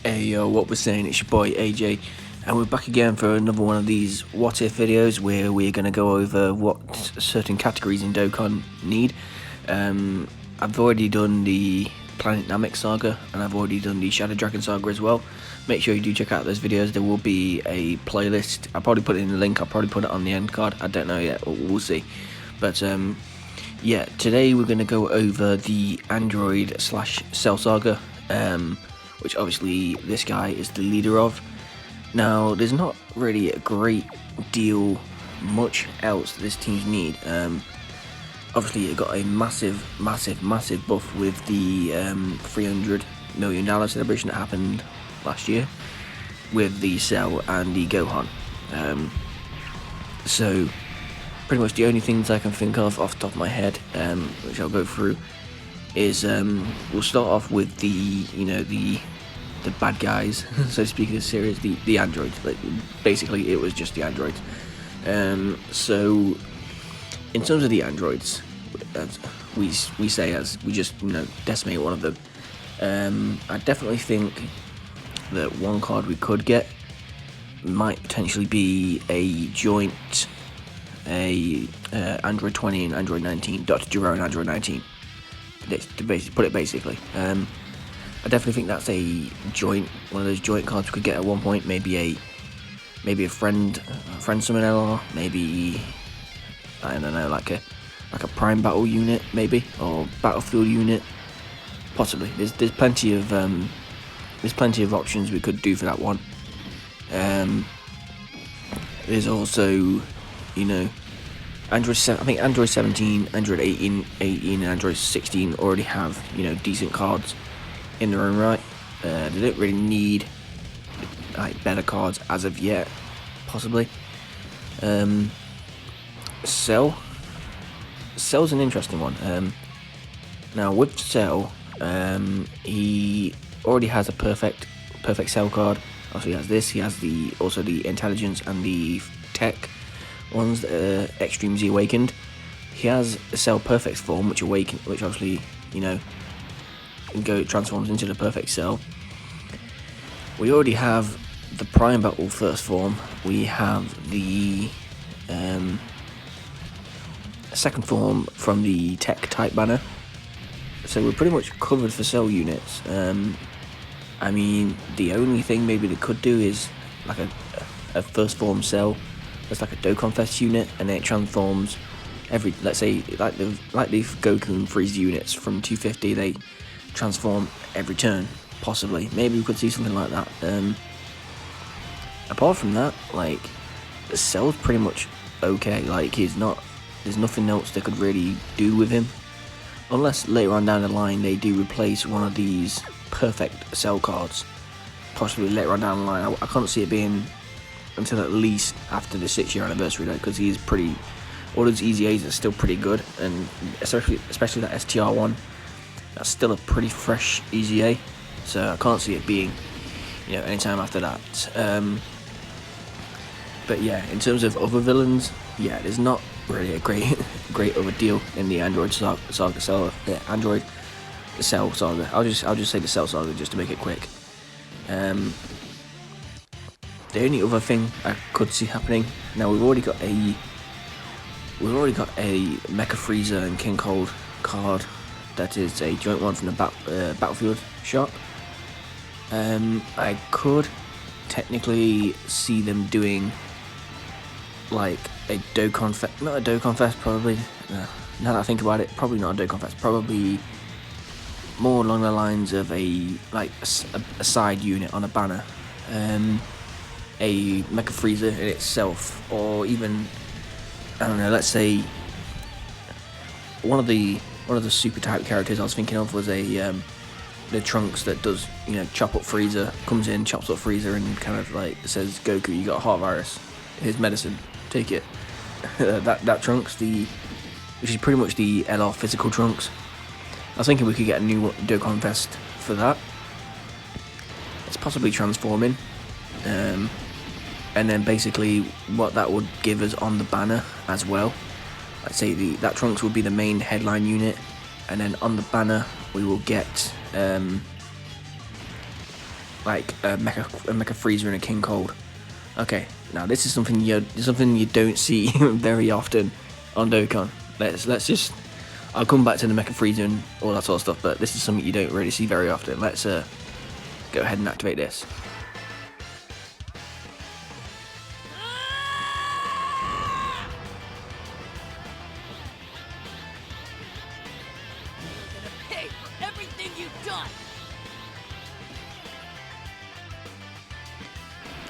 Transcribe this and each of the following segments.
Hey yo, what we're saying, it's your boy AJ, and we're back again for another one of these what if videos where we're going to go over what certain categories in Dokkan need. I've already done the Planet Namek saga, and I've already done the Shadow Dragon saga as well. Make sure you do check out those videos. There will be a playlist. I'll probably put it in the link, I'll probably put it on the end card, I don't know yet, we'll see. But yeah, today we're going to go over the Android/Cell saga, which obviously this guy is the leader of. Now, there's not really a great deal much else that this team need. Obviously, it got a massive buff with the $300 million celebration that happened last year with the Cell and the Gohan. So, pretty much the only things I can think of off the top of my head, which I'll go through, is we'll start off with the bad guys, so to speak, of the series, the androids. Like, basically, it was just the androids. So in terms of the androids, we say as we just decimate one of them. I definitely think that one card we could get might potentially be a joint, Android 20 and Android 19, Dr. Gero and Android 19. To put it basically, I definitely think that's a joint, one of those joint cards we could get at one point. Maybe a friend summon LR, maybe, I don't know, like a prime battle unit, maybe, or battlefield unit, possibly. There's plenty of options we could do for that one. There's also, Android 7, I think Android 17, Android 18, and Android 16 already have, decent cards in their own right. They don't really need better cards as of yet, possibly. Cell's an interesting one. Now with Cell, he already has a perfect Cell card. Also he has this. He has also the intelligence and the tech ones that are Extreme Z Awakened. He has a Cell Perfect form, which obviously transforms into the perfect Cell. We already have the Prime Battle first form. We have the second form from the Tech type banner. So we're pretty much covered for Cell units. I mean, the only thing maybe they could do is like a first form Cell. That's like a Dokkan Fest unit, and then it transforms every, let's say, like the Goku and Frieza units from 250, they transform every turn, possibly. Maybe we could see something like that. Apart from that, like, the Cell's pretty much okay. Like, there's nothing else they could really do with him, unless later on down the line they do replace one of these perfect Cell cards, possibly later on down the line. I can't see it being until at least after the 6-year anniversary, though, because he's pretty, all those EZAs are still pretty good, and especially that STR one, that's still a pretty fresh EZA, so I can't see it being anytime after that. But yeah, in terms of other villains, yeah, there's not really a great other deal in the Android saga, Android Cell saga. I'll just say the Cell saga just to make it quick. The only other thing I could see happening, now we've already got a Mecha Frieza and King Cold card that is a joint one from the Battlefield shop. I could technically see them doing like a Dokkan Fest, not a Dokkan Fest, probably. Now that I think about it, probably not a Dokkan Fest. Probably more along the lines of a side unit on a banner. A Mecha Frieza in itself, or even, I don't know, let's say one of the super type characters I was thinking of was the Trunks that does chop up Frieza, comes in, chops up Frieza, and kind of like says, Goku, you got a heart virus, here's medicine, take it. that Trunks, which is pretty much the LR physical Trunks. I was thinking we could get a new Dokkan Fest for that. It's possibly transforming. And then basically what that would give us on the banner as well, I'd say that Trunks would be the main headline unit, and then on the banner we will get like a Mecha Freezer and a King Cold. Okay, now this is something you don't see very often on Dokkan. Let's just, I'll come back to the Mecha Freezer and all that sort of stuff, but this is something you don't really see very often. Let's go ahead and activate this.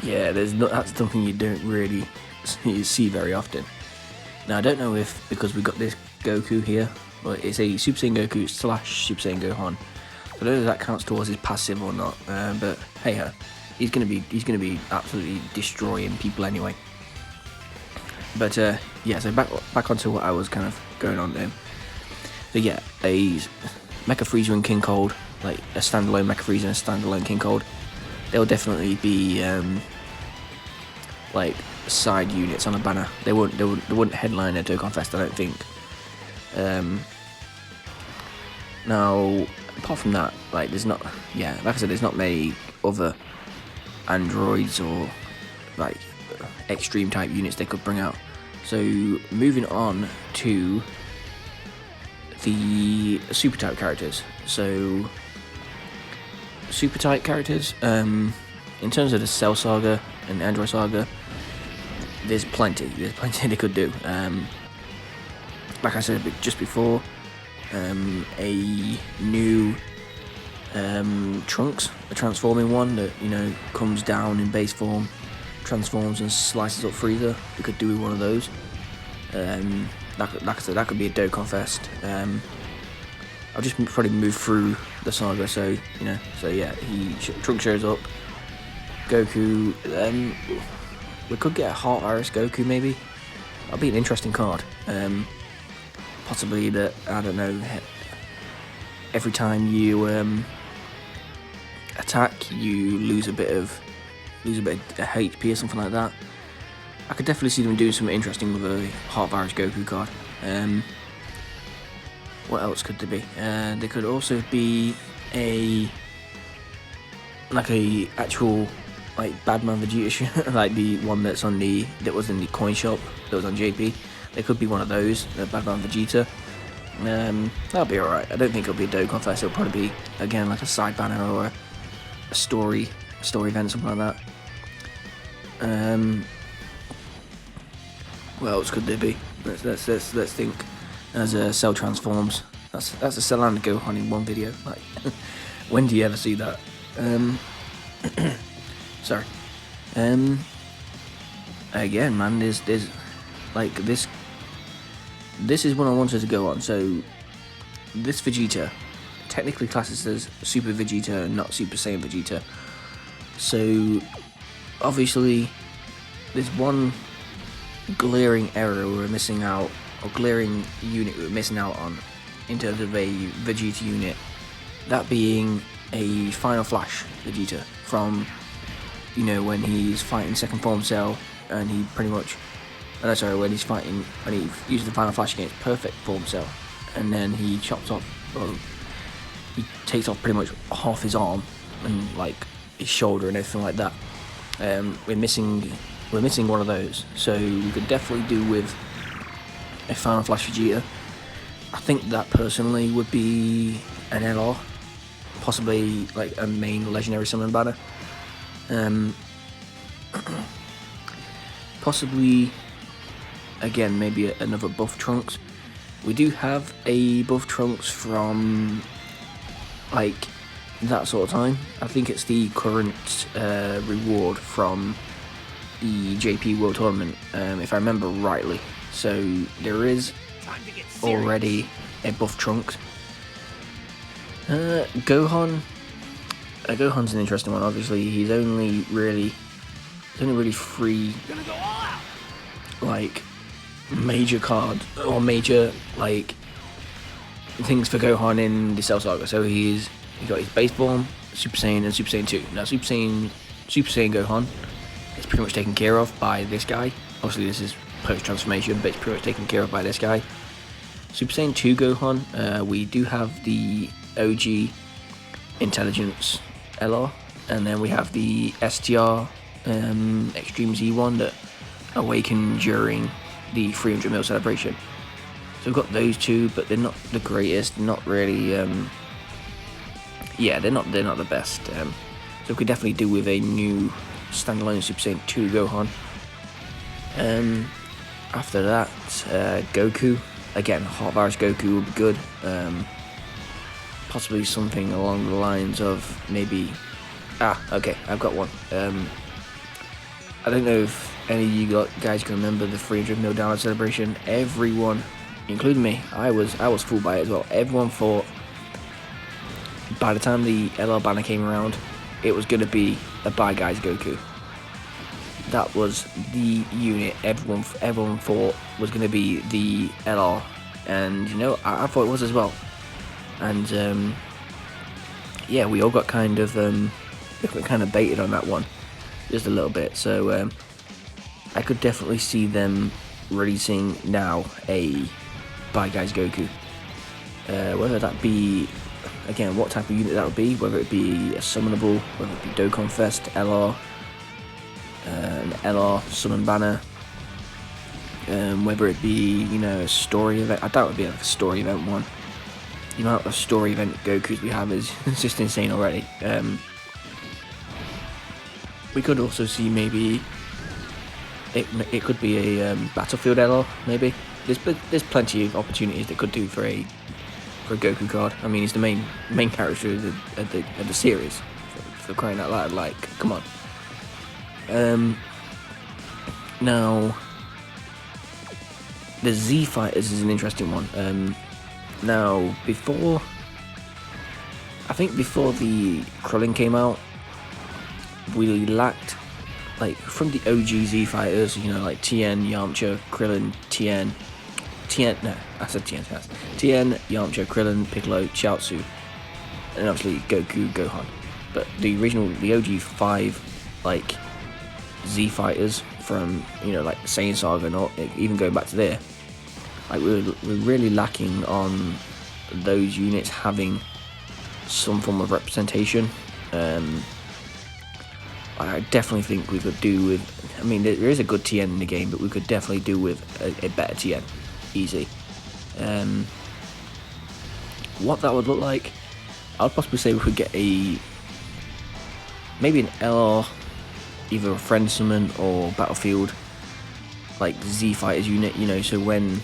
Yeah, that's something you don't really see very often. Now I don't know if because we got this Goku here, but it's a Super Saiyan Goku / Super Saiyan Gohan. I don't know if that counts towards his passive or not, but hey ho, he's gonna be absolutely destroying people anyway. But yeah, so back onto what I was kind of going on there. So yeah, a Mecha Freezer and King Cold, like a standalone Mecha Freezer and a standalone King Cold, they'll definitely be like side units on a banner. They wouldn't headline a Dokkan Fest, I don't think. Now, apart from that, like there's not, yeah, like I said, there's not many other androids or like extreme type units they could bring out. So moving on to the super type characters. So super type characters, in terms of the Cell Saga and Android Saga, there's plenty they could do. Like I said just before, a new Trunks, a transforming one that, you know, comes down in base form, transforms and slices up Frieza. We could do with one of those. Like I said, that could be a Dokkan Fest. I'll just probably move through the saga, so you know. So yeah, Trunks shows up. Goku. We could get a Heart Virus Goku maybe. That'll be an interesting card. Possibly that, I don't know. Every time you attack, you lose a bit of HP or something like that. I could definitely see them doing something interesting with a Heart Virus Goku card. What else could there be? There could also be a actual like Badman Vegeta, like the one that was in the coin shop that was on JP. There could be one of those, the Badman Vegeta. That'll be alright. I don't think it'll be a Dokkan Fest. It'll probably be again like a side banner or a story event, something like that. What else could there be? Let's think. As a Cell transforms, that's a Cell and Gohan in one video. Like, when do you ever see that? Sorry. Again, man, there's like this is what I wanted to go on. So this Vegeta technically classes as Super Vegeta, not Super Saiyan Vegeta. So obviously there's one glaring error we're missing out, or glaring unit we're missing out on in terms of a Vegeta unit, that being a Final Flash Vegeta from, you know, when he's fighting Second Form Cell and he pretty much, when he uses the Final Flash against Perfect Form Cell, and then he chops off, well, he takes off pretty much half his arm and like his shoulder and everything like that. We're missing one of those, so we could definitely do with a Final Flash Vegeta. I think that personally would be an LR, possibly like a main legendary summon banner. Possibly again maybe another buff Trunks. We do have a buff Trunks from like that sort of time. I think it's the current reward from the JP World Tournament, if I remember rightly. So there is already a buff Trunks. Gohan's an interesting one. Obviously, he's only really three like major cards or major like things for Gohan in the Cell Saga. So he got his base form, Super Saiyan, and Super Saiyan 2. Now Super Saiyan Gohan is pretty much taken care of by this guy. Obviously this is post-transformation, but it's pretty much taken care of by this guy. Super Saiyan 2 Gohan, we do have the OG Intelligence LR, and then we have the STR Extreme Z one that awakened during the 300 mil celebration. So we've got those two, but they're not the greatest. Not really. Yeah, they're not the best. So we could definitely do with a new standalone Super Saiyan 2 Gohan. After that, Goku. Again, Heart Virus Goku would be good. Possibly something along the lines of maybe. Okay, I've got one. I don't know if any of you guys can remember the 300 mil download celebration. Everyone, including me, I was fooled by it as well. Everyone thought by the time the LR banner came around, it was going to be a Bye Guys Goku. That was the unit everyone thought was going to be the LR, and you know, I thought it was as well. And yeah, we all got kind of baited on that one, just a little bit. So I could definitely see them releasing now a Bye Guys Goku. Whether that be, again, what type of unit that would be, whether it be a summonable, whether it be Dokkan Fest, LR, an LR summon banner, whether it be, you know, a story event. I doubt it would be like a story event one. The amount of story event Gokus we have is just insane already. We could also see maybe it could be a Battlefield LR maybe. There's plenty of opportunities they could do for a Goku card. I mean, he's the main character of the series. For crying out loud, like, come on. Now the Z Fighters is an interesting one. Now before the Krillin came out, we lacked, like, from the OG Z Fighters, you know, like Tien, Yamcha, Krillin, Tien, Yamcha, Krillin, Piccolo, Chiaotzu, and obviously Goku, Gohan. But the OG 5, like, Z Fighters from, you know, like Saiyan Saga and all, even going back to there, like, we're really lacking on those units having some form of representation. I definitely think we could do with, I mean, there is a good Tien in the game, but we could definitely do with a better Tien, easy. What that would look like, I'd possibly say we could get maybe an LR, either a Friend Summon or Battlefield, like Z Fighters unit, you know, so when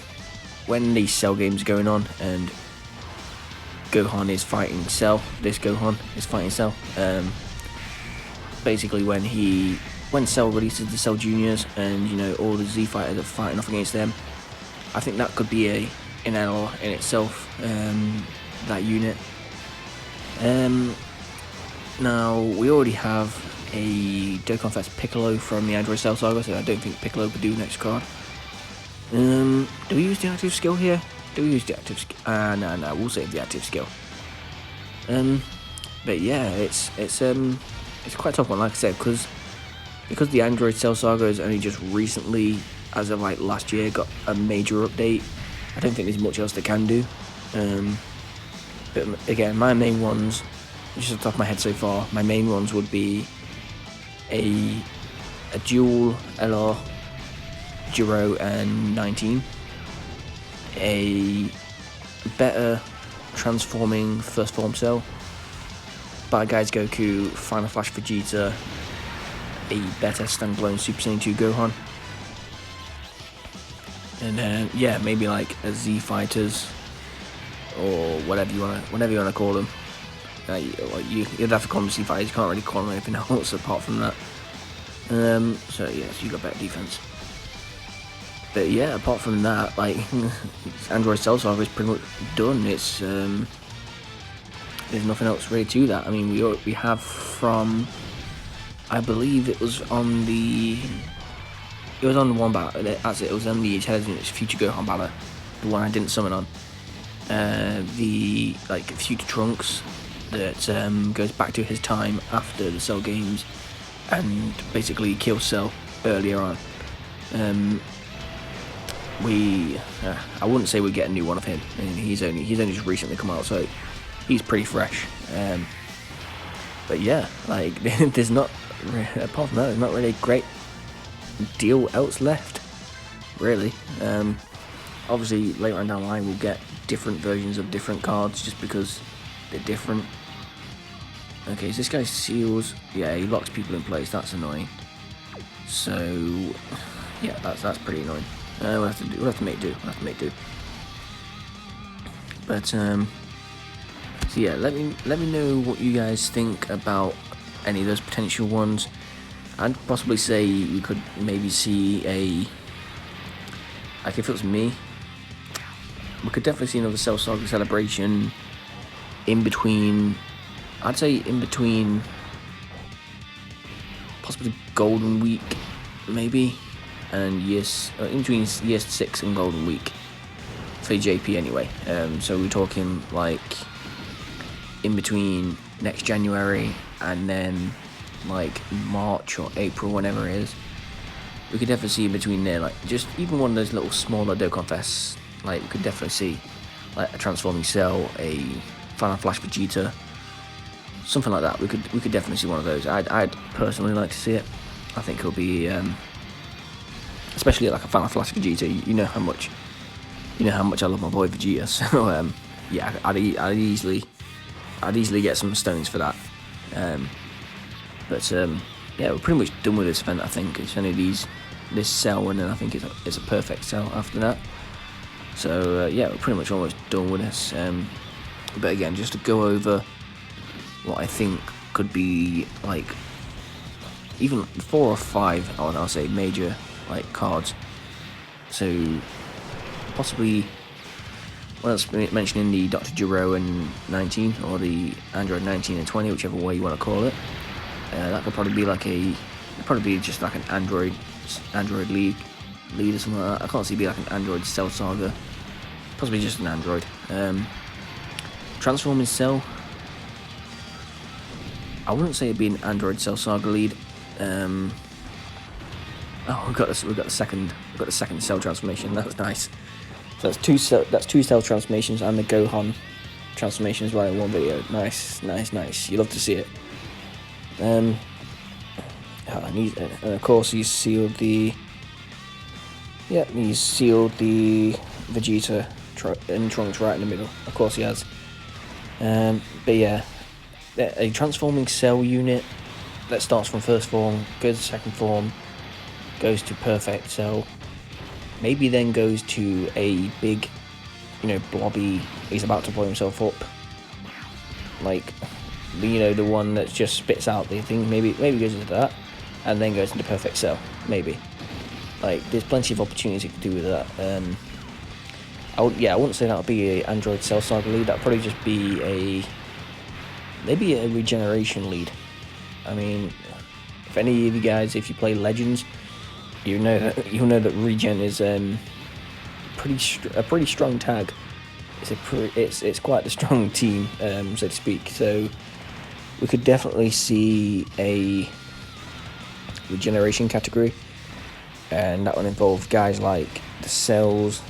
these Cell games are going on and Gohan is fighting Cell, this Gohan is fighting Cell, basically when Cell releases the Cell Juniors and, you know, all the Z Fighters are fighting off against them, I think that could be an LR in itself, that unit. Now we already have a Dokkan Fest Piccolo from the Android Cell Saga, so I don't think Piccolo could do next card. Do we use the active skill here? Do we use the active skill? No, we'll save the active skill. But yeah, it's quite a tough one, like I said, because the Android Cell Saga has only just recently, as of like last year, got a major update. I don't think there's much else they can do. But again, my main ones, just off the top of my head so far, my main ones would be a dual LR Jiro and 19, a better transforming first form Cell, Bad Guys Goku, Final Flash Vegeta, a better standalone Super Saiyan 2 Gohan, and then yeah, maybe like a Z Fighters or whatever you wanna call them. You'd have to call them Z Fighters. You can't really call them anything else apart from that. So yes, you got better defense. But yeah, apart from that, like, Android Cell Saga is pretty much done. It's there's nothing else really to that. I mean, we have from, I believe it was on one battle. That's it. It was on the Intelligence Future Gohan battle, the one I didn't summon on. The like Future Trunks that goes back to his time after the Cell games and basically kills Cell earlier on. I wouldn't say we get a new one of him. I mean, he's only just recently come out, so he's pretty fresh. But yeah, like there's not, apart from that, there's not really a great deal else left, really. Obviously later on down the line we'll get different versions of different cards just because they're different. Okay, so this guy seals. Yeah, he locks people in place. That's annoying. So yeah, that's pretty annoying. We'll have to make do. We'll have to make do. But so yeah, let me know what you guys think about any of those potential ones. I'd possibly say we could maybe see a, like if it was me, we could definitely see another Cell Saga celebration in between. I'd say in between, possibly Golden Week, maybe, and yes, in between year 6 and Golden Week for JP anyway. So we're talking like in between next January and then like March or April, whenever it is. We could definitely see in between there, like just even one of those little smaller Dokkan Fests. Like we could definitely see like a Transforming Cell, a Final Flash Vegeta, something like that. We could definitely see one of those. I'd personally like to see it. I think it'll be, especially like a Final Flash Vegeta. You know how much I love my boy Vegeta. So yeah, I'd easily get some stones for that. But yeah, we're pretty much done with this event. I think it's only this cell, and then I think it's a perfect cell after that. So yeah, we're pretty much almost done with this. But again, just to go over what I think could be like even 4 or 5, I'll say major like cards. So possibly, what else mentioning the Dr. Gero and 19, or the Android 19 and 20, whichever way you want to call it. That could probably be just like an Android lead or something like that. I can't see it be like an Android Cell Saga. Possibly just an Android. Transforming Cell, I wouldn't say it'd be an Android Cell Saga lead. Oh, we've got the second cell transformation. That was nice. So that's two cell transformations and the Gohan transformation as well in one video. Nice. You love to see it. And of course he's sealed the Vegeta and Trunks right in the middle. Of course he has. But yeah, a transforming cell unit that starts from first form, goes to second form, goes to perfect cell, maybe then goes to a big, blobby, he's about to blow himself up, like, the one that just spits out the thing, maybe goes into that, and then goes into perfect cell, maybe. Like, there's plenty of opportunities you could do with that. I wouldn't say that would be a Android Cell Saga lead. That'd probably just be maybe a regeneration lead. I mean, if any of you guys, if you play Legends, you'll know that regen is a pretty strong tag. It's quite a strong team, so to speak. So we could definitely see a regeneration category, and that would involve guys like the cells,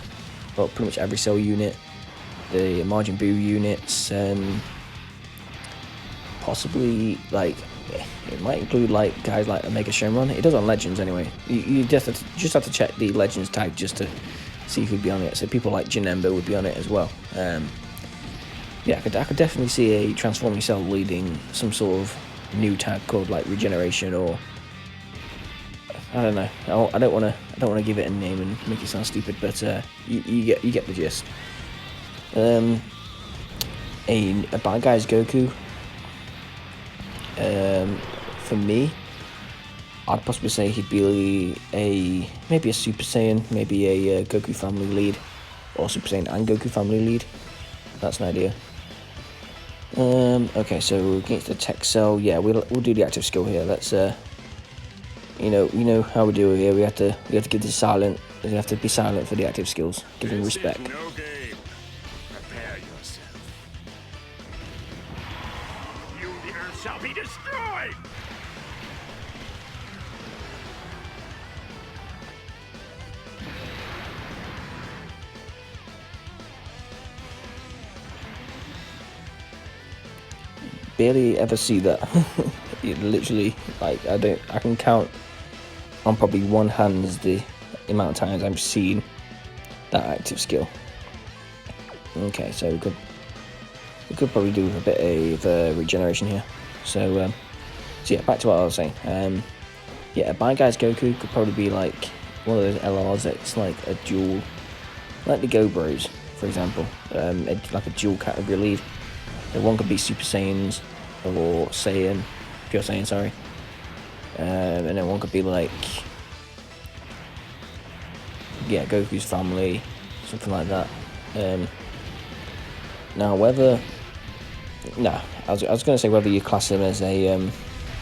well, pretty much every cell unit, the Majin Buu units, possibly it might include like guys like Omega Shenron. It does on Legends anyway. You just have to check the Legends tag just to see who'd be on it. So people like Janemba would be on it as well. Yeah, I could definitely see a Transforming Cell leading some sort of new tag called like Regeneration, or I don't know. I don't want to give it a name and make it sound stupid, but you get the gist. A Bad Guys Goku. For me, I'd possibly say he'd be maybe a Super Saiyan, maybe a Goku family lead, or Super Saiyan and Goku family lead. That's an idea. Okay, so against the Tech Cell, yeah, we'll do the active skill here. Let's you know how we do it here. We have to give this silent. We have to be silent for the active skills. Give him respect. No game. Prepare yourself. The Earth shall be destroyed. barely ever see that. It literally, like, I can count on probably one hand the amount of times I've seen that active skill. Okay, so we could probably do a bit of regeneration here. So yeah, back to what I was saying. Yeah, a Bad Guys Goku could probably be like one of those LRs that's like a dual, like the Go Bros, for example, like a dual category lead. So one could be Super Saiyans or Saiyan, Pure Saiyan, sorry. And then one could be like, yeah, Goku's family, something like that. Now whether, I was going to say whether you class him as a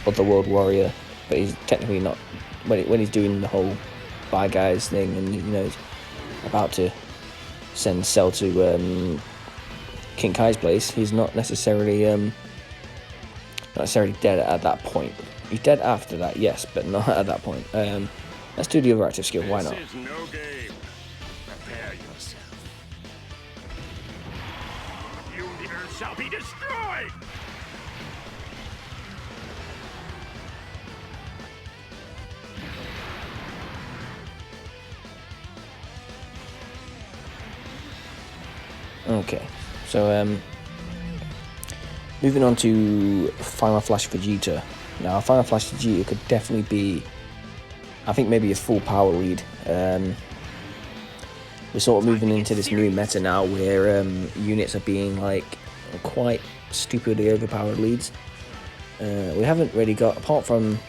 Otherworld warrior, but he's technically not. When he's doing the whole Bad Guys thing, and you know he's about to send Cell to King Kai's place, he's not necessarily dead at that point. He's dead after that, yes, but not at that point. Let's do the other active skill. Why not? This is no game. Prepare yourself. You, the Earth shall be destroyed. Okay, so moving on to Final Flash Vegeta. Now, Final Flash Vegeta could definitely be, I think, maybe a full power lead. We're sort of moving into this new meta now where units are being like quite stupidly overpowered leads. We haven't really got, apart from,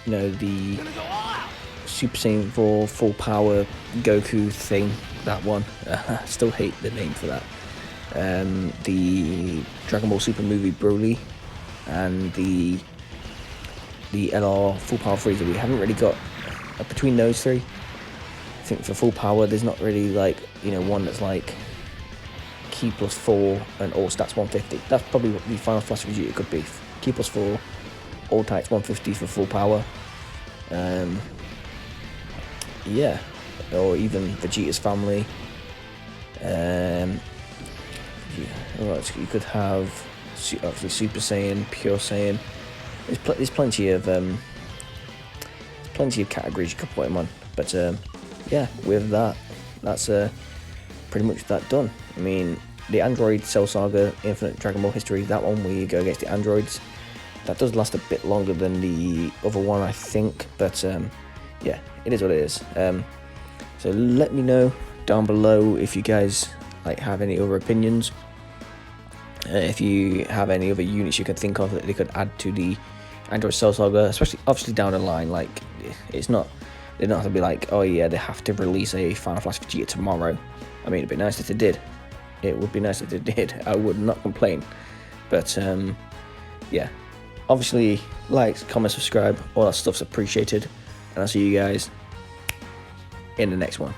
you know, the Super Saiyan 4 full power Goku thing, that one. I still hate the name for that. The Dragon Ball Super movie Broly and the LR full power Frieza. We haven't really got between those three. I think for full power there's not really like, you know, one that's like Ki plus 4 and all stats 150. That's probably what the Final Flash Vegeta could be. Ki plus 4, all types 150 for full power. Yeah, or even Vegeta's family. You could have obviously Super Saiyan, Pure Saiyan. There's plenty of categories you could put him on. But yeah, with that, that's pretty much that done. I mean, the Android Cell Saga Infinite Dragon Ball History, that one where you go against the androids, that does last a bit longer than the other one, I think. But yeah, it is what it is. So let me know down below if you guys like have any other opinions. If you have any other units you could think of that they could add to the Android Cell Saga, especially obviously down the line. Like, it's not, they don't have to be like, oh yeah, they have to release a Final Flash Vegeta tomorrow. I mean, it'd be nice if they did. It would be nice if they did. I would not complain. But yeah, obviously, like, comment, subscribe, all that stuff's appreciated, and I'll see you guys in the next one.